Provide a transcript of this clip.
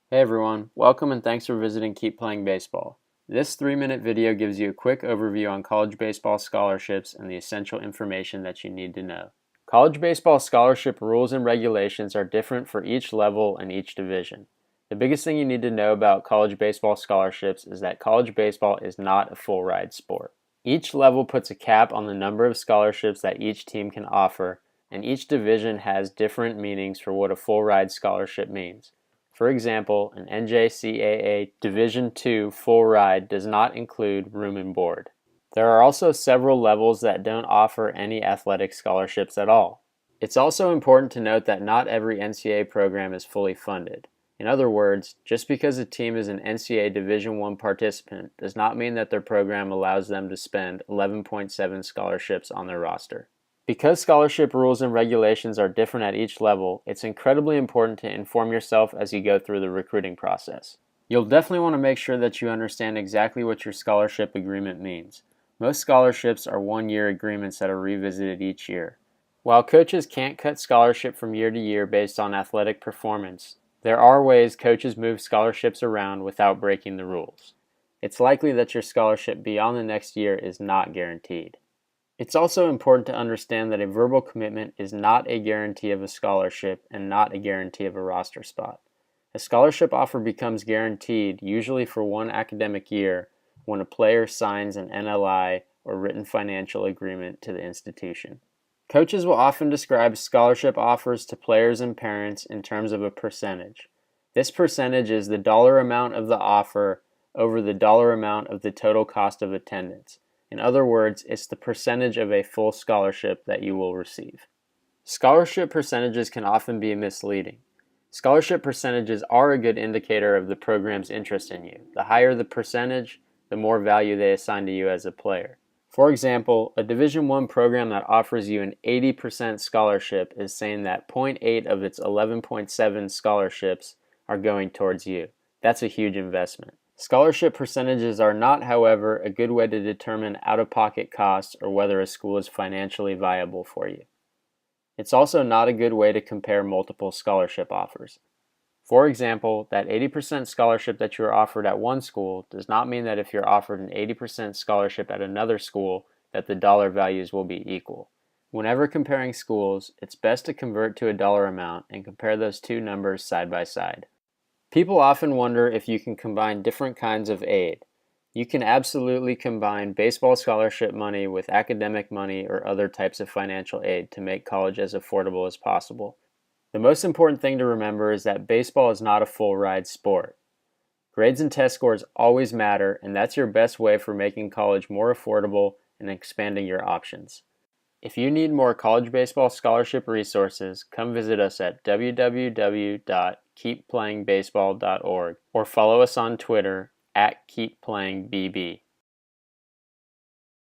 Hey everyone, welcome and thanks for visiting Keep Playing Baseball. This 3-minute video gives you a quick overview on college baseball scholarships and the essential information that you need to know. College baseball scholarship rules and regulations are different for each level and each division. The biggest thing you need to know about college baseball scholarships is that college baseball is not a full ride sport. Each level puts a cap on the number of scholarships that each team can offer, and each division has different meanings for what a full ride scholarship means. For example, an NJCAA Division II full ride does not include room and board. There are also several levels that don't offer any athletic scholarships at all. It's also important to note that not every NCAA program is fully funded. In other words, just because a team is an NCAA Division I participant does not mean that their program allows them to spend 11.7 scholarships on their roster. Because scholarship rules and regulations are different at each level, it's incredibly important to inform yourself as you go through the recruiting process. You'll definitely want to make sure that you understand exactly what your scholarship agreement means. Most scholarships are one-year agreements that are revisited each year. While coaches can't cut scholarship from year to year based on athletic performance, there are ways coaches move scholarships around without breaking the rules. It's likely that your scholarship beyond the next year is not guaranteed. It's also important to understand that a verbal commitment is not a guarantee of a scholarship and not a guarantee of a roster spot. A scholarship offer becomes guaranteed usually for one academic year when a player signs an NLI or written financial agreement to the institution. Coaches will often describe scholarship offers to players and parents in terms of a percentage. This percentage is the dollar amount of the offer over the dollar amount of the total cost of attendance. In other words, it's the percentage of a full scholarship that you will receive. Scholarship percentages can often be misleading. Scholarship percentages are a good indicator of the program's interest in you. The higher the percentage, the more value they assign to you as a player. For example, a Division I program that offers you an 80% scholarship is saying that 0.8 of its 11.7 scholarships are going towards you. That's a huge investment. Scholarship percentages are not, however, a good way to determine out-of-pocket costs or whether a school is financially viable for you. It's also not a good way to compare multiple scholarship offers. For example, that 80% scholarship that you are offered at one school does not mean that if you're offered an 80% scholarship at another school that the dollar values will be equal. Whenever comparing schools, it's best to convert to a dollar amount and compare those two numbers side by side. People often wonder if you can combine different kinds of aid. You can absolutely combine baseball scholarship money with academic money or other types of financial aid to make college as affordable as possible. The most important thing to remember is that baseball is not a full ride sport. Grades and test scores always matter, and that's your best way for making college more affordable and expanding your options. If you need more college baseball scholarship resources, come visit us at www.keepplayingbaseball.org or follow us on Twitter @KeepPlayingBB.